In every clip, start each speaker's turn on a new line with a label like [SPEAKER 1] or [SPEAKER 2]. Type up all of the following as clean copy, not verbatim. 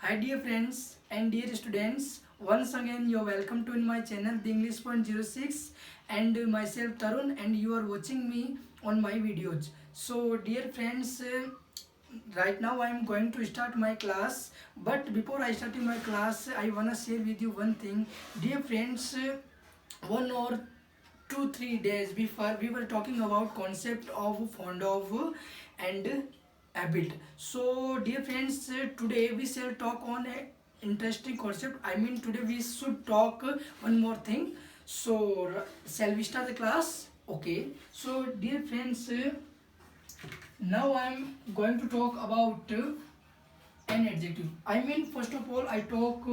[SPEAKER 1] Hi dear friends and dear students, once again you are welcome to in my channel the English point06 and myself Tarun and you are watching me on my videos. So dear friends, right now I am going to start my class, but before I start my class I wanna share with you one thing. Dear friends, 1 or 2 3 days before we were talking about concept of fond of and habit. So dear friends, today we shall talk on a interesting concept. I mean today we should talk one more thing. So shall we start the class? Okay. So dear friends, now I am going to talk about an adjective. I mean first of all I talk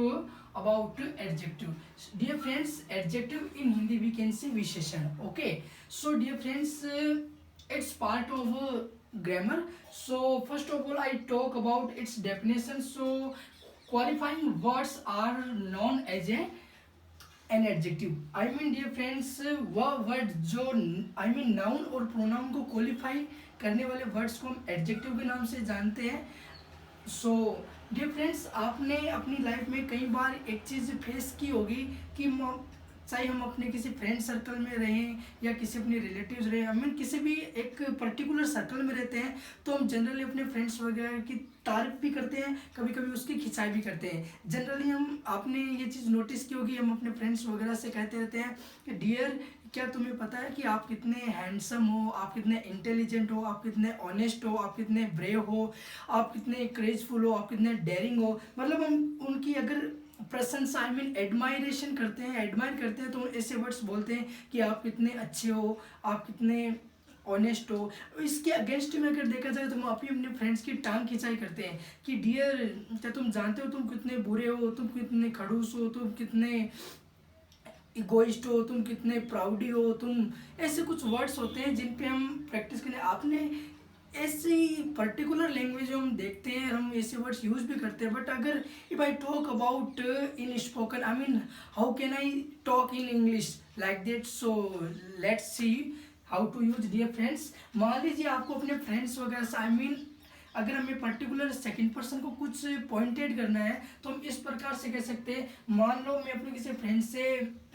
[SPEAKER 1] about adjective. Dear friends, adjective in Hindi we can say विशेषण. Okay. So dear friends, it's part of grammar. So first of all I talk about its definition. So qualifying words are known as a an adjective. I mean dear friends, वह word जो I mean noun और pronoun को qualify करने वाले words को हम adjective के नाम से जानते हैं. सो डियर फ्रेंड्स, आपने अपनी लाइफ में कई बार एक चीज़ फेस की होगी कि चाहे हम अपने किसी फ्रेंड सर्कल में रहें या किसी अपने रिलेटिव्स रहें, आई मीन किसी भी एक पर्टिकुलर सर्कल में रहते हैं, तो हम जनरली अपने फ्रेंड्स वगैरह की तारीफ भी करते हैं, कभी कभी उसकी खिंचाई भी करते हैं. जनरली हम आपने ये चीज़ नोटिस की होगी, हम अपने फ्रेंड्स वगैरह से कहते रहते हैं कि डियर, क्या तुम्हें पता है कि आप कितने हैंडसम हो, आप कितने इंटेलिजेंट हो, आप कितने ऑनेस्ट हो, आप कितने ब्रेव हो, आप कितने क्रेजफुल हो, आप कितने डेयरिंग हो. मतलब हम उनकी अगर प्रशंसा आई मीन एडमायरेशन करते हैं, एडमायर करते हैं, तो ऐसे वर्ड्स बोलते हैं कि आप कितने अच्छे हो, आप कितने ऑनेस्ट हो. इसके अगेंस्ट में अगर देखा जाए तो हम आप ही अपने फ्रेंड्स की टांग खिंचाई करते हैं कि डियर, क्या तुम जानते हो तुम कितने बुरे हो, तुम कितने खड़ूस हो, तुम कितने इगोइस्ट हो, तुम कितने प्राउडी हो, तुम. ऐसे कुछ वर्ड्स होते हैं जिन पे हम प्रैक्टिस करें. आपने ऐसी पर्टिकुलर लैंग्वेज हम देखते हैं, हम ऐसे वर्ड्स यूज भी करते हैं. बट अगर if I talk about in spoken, I mean how can I talk in English like that. So let's see how to use. Dear friends, मान लीजिए आपको अपने फ्रेंड्स वगैरह से, आई मीन अगर हमें पर्टिकुलर सेकंड पर्सन को कुछ पॉइंटेड करना है तो हम इस प्रकार से कह सकते हैं. मान लो मैं अपने किसी फ्रेंड से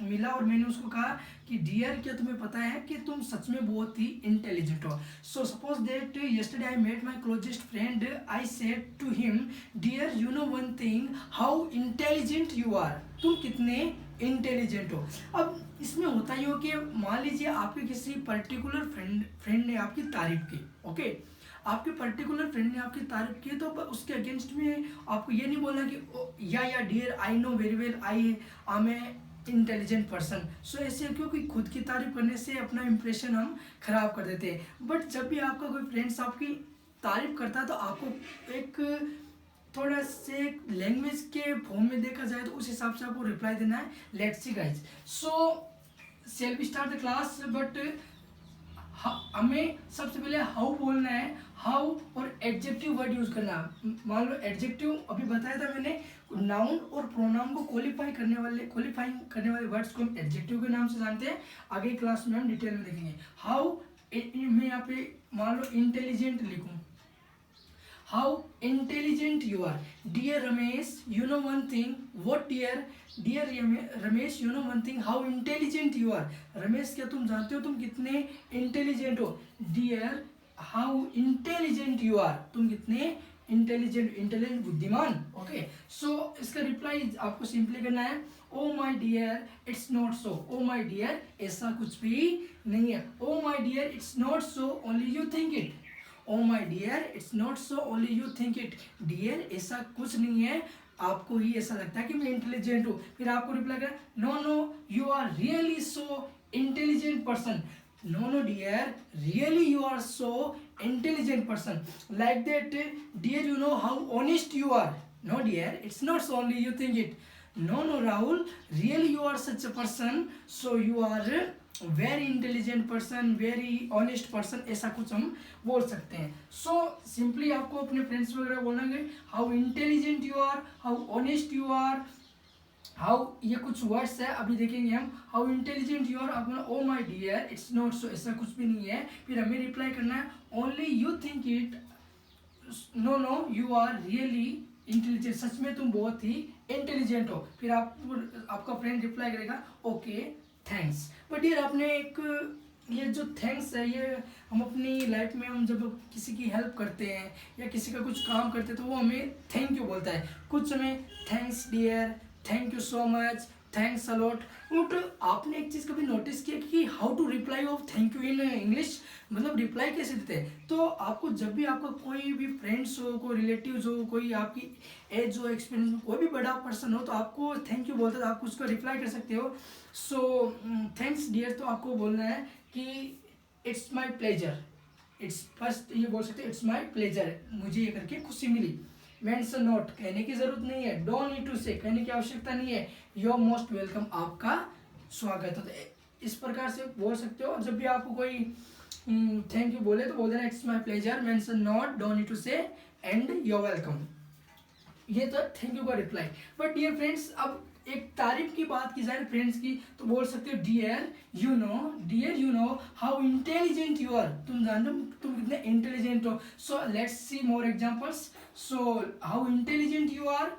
[SPEAKER 1] मिला और मैंने उसको कहा कि डियर, क्या तुम्हें पता है कि तुम सच में बहुत ही इंटेलिजेंट हो. So suppose that yesterday I met my closest friend. I said to him, dear you know one thing, how intelligent you are. तुम कितने इंटेलिजेंट हो. अब इसमें होता ही हो कि मान लीजिए आपके किसी पर्टिकुलर फ्रेंड ने आपकी तारीफ की. ओके, आपके पर्टिकुलर फ्रेंड ने आपकी तारीफ की, तो उसके अगेंस्ट में आपको ये नहीं बोलना कि या dear I know very well I am a intelligent person. So ऐसे क्योंकि खुद की तारीफ करने से अपना इंप्रेशन हम खराब कर देते हैं. बट जब भी आपका कोई फ्रेंड्स आपकी तारीफ करता है तो आपको एक थोड़ा से लैंग्वेज के फॉर्म में देखा जाए तो उस हिसाब से आपको रिप्लाई देना है. Let's see guys. So shall we start the class. But हमें सबसे पहले हाउ बोलना है, हाउ और एडजेक्टिव वर्ड यूज करना. मान लो एडजेक्टिव अभी बताया था मैंने, नाउन और प्रोनाउन को क्वालिफाई क्वालिफाइंग करने वाले वर्ड्स को हम एडजेक्टिव के नाम से जानते हैं. आगे क्लास में हम डिटेल में देखेंगे. हाउ, मैं यहाँ पे मान लो इंटेलिजेंट लिखूं. How intelligent you are. Dear Ramesh, you know one thing. What dear? Dear Ramesh, you know one thing. How intelligent you are. Ramesh, क्या तुम जानते हो तुम कितने इंटेलिजेंट हो. Dear, how intelligent you are. तुम कितने इंटेलिजेंट बुद्धिमान. ओके, सो इसका रिप्लाई आपको सिंपली करना है, oh my dear it's not so. Oh my dear, ऐसा कुछ भी नहीं है. Oh my dear it's not so, only you think it. Oh my dear it's not so, only you think it. Dear, ऐसा कुछ नहीं है, आपको ही ऐसा लगता है कि मैं इंटेलिजेंट हूँ. फिर आपको रिप्लाई करें, no no you are really so intelligent person. No no dear, really you are so intelligent person. Like that, dear you know how honest you are. No dear it's not so, only you think it. No no Rahul, really you are such a person, so you are very intelligent person, very honest person. ऐसा कुछ हम बोल सकते हैं. So simply आपको अपने friends वगैरह बोलेंगे, how intelligent you are, how honest you are, how, ये कुछ वर्ड्स है अभी देखेंगे हम. हाउ इंटेलिजेंट यू आर, आप बोला oh my dear it's not so, ऐसा कुछ भी नहीं है. फिर हमें रिप्लाई करना है, only you think it. No no you are really intelligent, सच में तुम बहुत ही इंटेलिजेंट हो। फिर आपका फ्रेंड रिप्लाई करेगा ओके थैंक्स। बट यार आपने एक, ये जो थैंक्स है ये हम अपनी लाइफ में हम जब किसी की हेल्प करते हैं या किसी का कुछ काम करते हैं तो वो हमें थैंक यू बोलता है। कुछ समय thanks dear, thank you so much, thanks a lot. But आपने एक चीज़ कभी नोटिस किया कि how to reply of thank you in English, मतलब रिप्लाई कैसे देते हैं? तो आपको जब भी आपका कोई भी फ्रेंड्स हो, कोई रिलेटिव्स हो, कोई आपकी एज हो, एक्सपीरियंस में कोई भी बड़ा पर्सन हो तो आपको थैंक यू बोलते हैं तो आप उसको रिप्लाई कर सकते हो। सो थैंक्स डियर तो आपको बोलना है कि it's my pleasure. It's first ये बोल सकते हैं इट्स माई प्लेजर, मुझे ये करके खुशी मिली। मेंशन नॉट, कहने की जरूरत नहीं है। डोंट नीड टू से, कहने की आवश्यकता नहीं है। यू आर मोस्ट वेलकम, आपका स्वागत है। तो इस प्रकार से बोल सकते हो। जब भी आपको कोई थैंक यू बोले तो बोल देना it's my pleasure, mention not, don't need to say and you are welcome. ये तो थैंक यू का रिप्लाई। बट डियर फ्रेंड्स, अब एक तारीफ की बात की जाए फ्रेंड्स की तो बोल सकते हो dear you know how intelligent you are. तुम जानते हो तुम कितने इंटेलिजेंट हो। So let's see more examples. So how intelligent you are,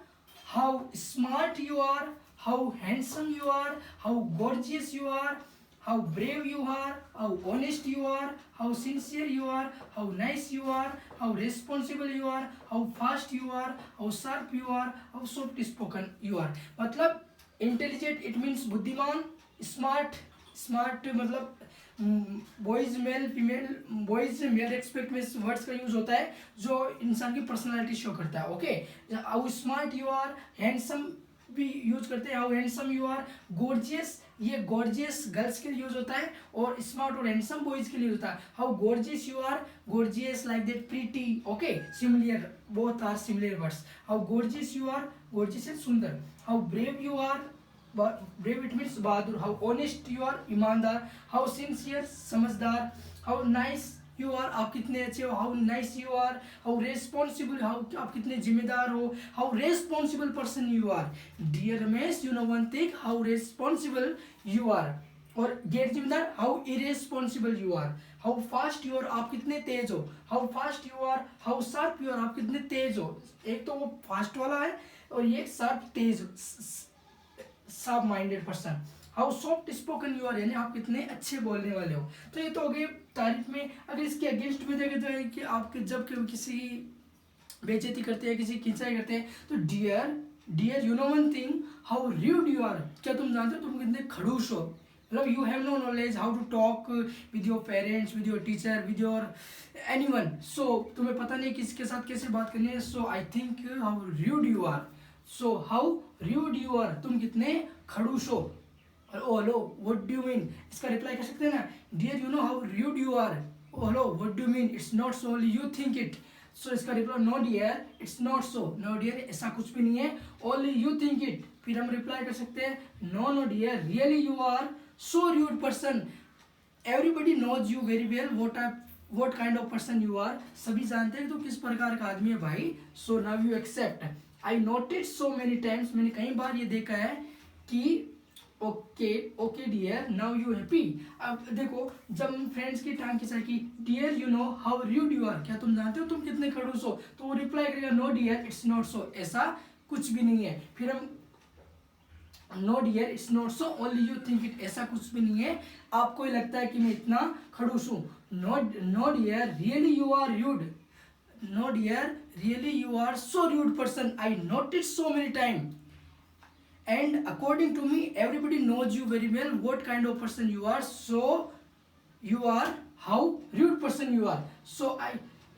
[SPEAKER 1] how smart you are, how handsome you are, how gorgeous you are, how brave you are, how honest you are, how sincere you are, how nice you are, how responsible you are, how fast you are, how sharp you are, how soft spoken you are। मतलब intelligent it means बुद्धिमान, smart मतलब boys male female, boys male respect में words का use होता है जो इंसान की पर्सनालिटी शो करता है। Okay, how smart you are, handsome भी यूज करते हैं, how handsome you are, gorgeous, ये गोर्जियस गर्ल्स के लिए यूज होता है और स्मार्ट और हैंडसम बॉयज के लिए होता है। How gorgeous you are, gorgeous like that pretty. Okay, similar, both are similar words. How gorgeous you are, gorgeous है सुंदर। How brave you are, brave it means बहादुर। हाउ ऑनेस्ट यू आर, ईमानदार। How sincere, समझदार। How nice you are, आप कितने अच्छे हो। How nice you are. How responsible, how आप कितने जिम्मेदार हो। How responsible person you are. Dear Ramesh you know one thing, how responsible you are. और गैर जिम्मेदार, how irresponsible you are. How fast you are, आप कितने तेज हो। How fast you are. How sharp you are, आप कितने तेज हो। एक तो वो फास्ट वाला है और ये शार्प, तेज, sharp minded person. How soft spoken you are, यानी आप कितने अच्छे बोलने वाले हो। तो ये तो हो गए तारीफ में। अगर इसके अगेंस्ट में देखें तो है कि आपके जब किसी बेइज्जती करते हैं, किसी खिंचाई करते हैं तो dear you know one thing, how rude you are, क्या तुम जानते हो तुम कितने खड़ूस हो। मतलब you have no knowledge how to talk with your parents, with your teacher, with your anyone. So तुम्हें पता नहीं किसके साथ कैसे बात करनी है। So I think how rude you are. So how rude you are, तुम कितने खड़ूस हो। Oh hello what do you mean, इसका रिप्लाई कर सकते हैं ना, dear you know how rude you are. Oh hello what do you mean, it's not so only you think it. So इसका reply no dear it's not so, no dear ऐसा कुछ भी नहीं है, ओनली यू थिंक इट। फिर हम reply कर सकते हैं no dear really you are so rude person. Everybody knows you very well what kind of person you are, सभी जानते हैं तो किस प्रकार का आदमी है भाई। So now you accept. I noted so many times, मैंने कई बार ये देखा है कि okay dear now you happy. अब देखो जब फ्रेंड्स की टांग खिंचा की dear you know how rude you are, क्या तुम जानते हो तुम कितने खड़ूस हो, तो वो रिप्लाई करेगा no dear it's not so, ऐसा कुछ भी नहीं है। फिर हम no dear it's not so only you think it, ऐसा कुछ भी नहीं है, आपको ही लगता है कि मैं इतना खड़ूस हूँ। No dear really you are rude, no dear really you are so rude person, I notice so many time and according to me everybody knows you very well what kind of person you are, so you are how rude person you are। so I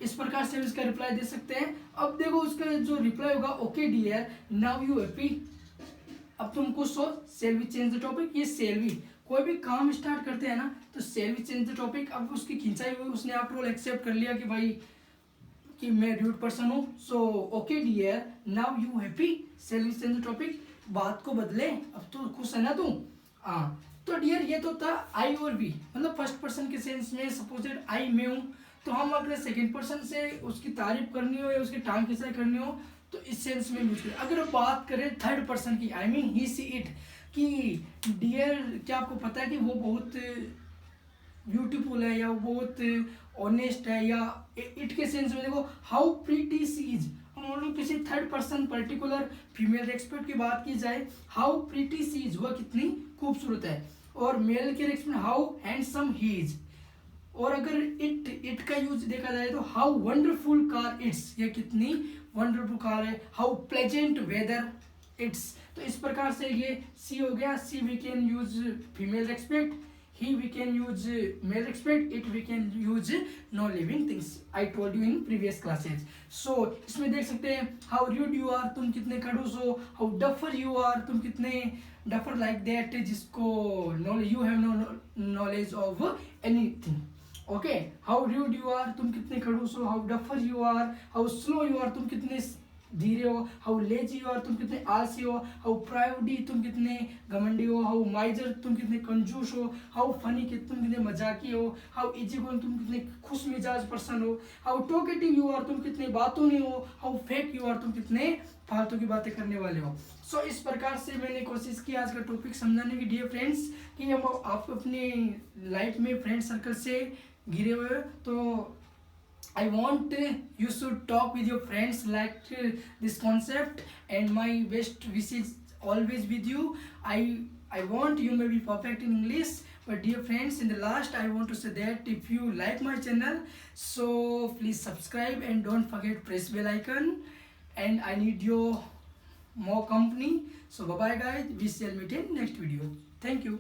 [SPEAKER 1] इस प्रकार से इसका reply दे सकते हैं। अब देखो उसका जो रिप्लाई होगा okay dear now you happy. अब तुम कुछ सोच, shall we change the topic, ये शेल वी, कोई भी काम स्टार्ट करते हैं ना तो shall we change the topic. अब उसकी खिंचाई हुई, उसने आफ्टर ऑल एक्सेप्ट कर लिया कि भाई कि मैं रूड पर्सन हूँ। So okay dear now you happy, shall we change the topic, बात को बदले, अब तो खुश है ना तू। हाँ तो डियर ये तो था आई और बी, मतलब फर्स्ट पर्सन के सेंस में सपोजेड आई मैं हूँ, तो हम अगर सेकंड पर्सन से उसकी तारीफ करनी हो या उसकी टांग खिंचाई करनी हो तो इस सेंस में यूज करें। अगर बात करें थर्ड पर्सन की, I mean he see it, कि डियर क्या आपको पता है कि वो बहुत ब्यूटीफुल है या वो बहुत ऑनेस्ट है, या इट के सेंस में देखो हाउ प्रीटी सी इज, हम मतलब किसी third person particular female respect की बात की जाए, हाउ प्रीटी सी इज, वह कितनी खूबसूरत है। और मेल के respect how handsome he is. और अगर इट का यूज देखा जाए तो हाउ वंडरफुल कार इट्स, ये कितनी वंडरफुल कार है। How pleasant weather it's. तो इस प्रकार से ये सी हो गया। C we can use female respect, he we can use male respect, it we can use no living things, I told you in previous classes. So इसमें देख सकते हैं how rude you are, तुम कितने खड़ूस हो। how duffer you are, तुम कितने duffer like that, जिसको you have no knowledge of anything. okay, how rude you are, तुम कितने खड़ूस हो। how duffer you are, how slow you are, तुम कितने धीरे हो। हाउ लेजी हो, तुम कितने आलसी हो। हाउ प्राउडी, तुम कितने घमंडी हो। हाउ माइजर, तुम कितने कंजूस हो। हाउ फनी, तुम कितने मजाकी हो। हाउ इजी गोइंग, तुम कितने खुश मिजाज पर्सन हो। हाउ टॉकेटिव यू आर, तुम कितने बातों नहीं हो। हाउ फेक यू आर, तुम कितने फालतू की बातें करने वाले हो। सो इस प्रकार से मैंने कोशिश की आज का टॉपिक समझाने की डियर फ्रेंड्स, कि हम आप अपनी लाइफ में फ्रेंड सर्कल से घिरे हुए हो, तो I want you should talk with your friends like this concept, and my best wishes always with you. I want you may be perfect in English, but dear friends, in the last I want to say that if you like my channel, so please subscribe and don't forget press bell icon, and I need your more company. So bye bye guys, we shall meet in next video. Thank you.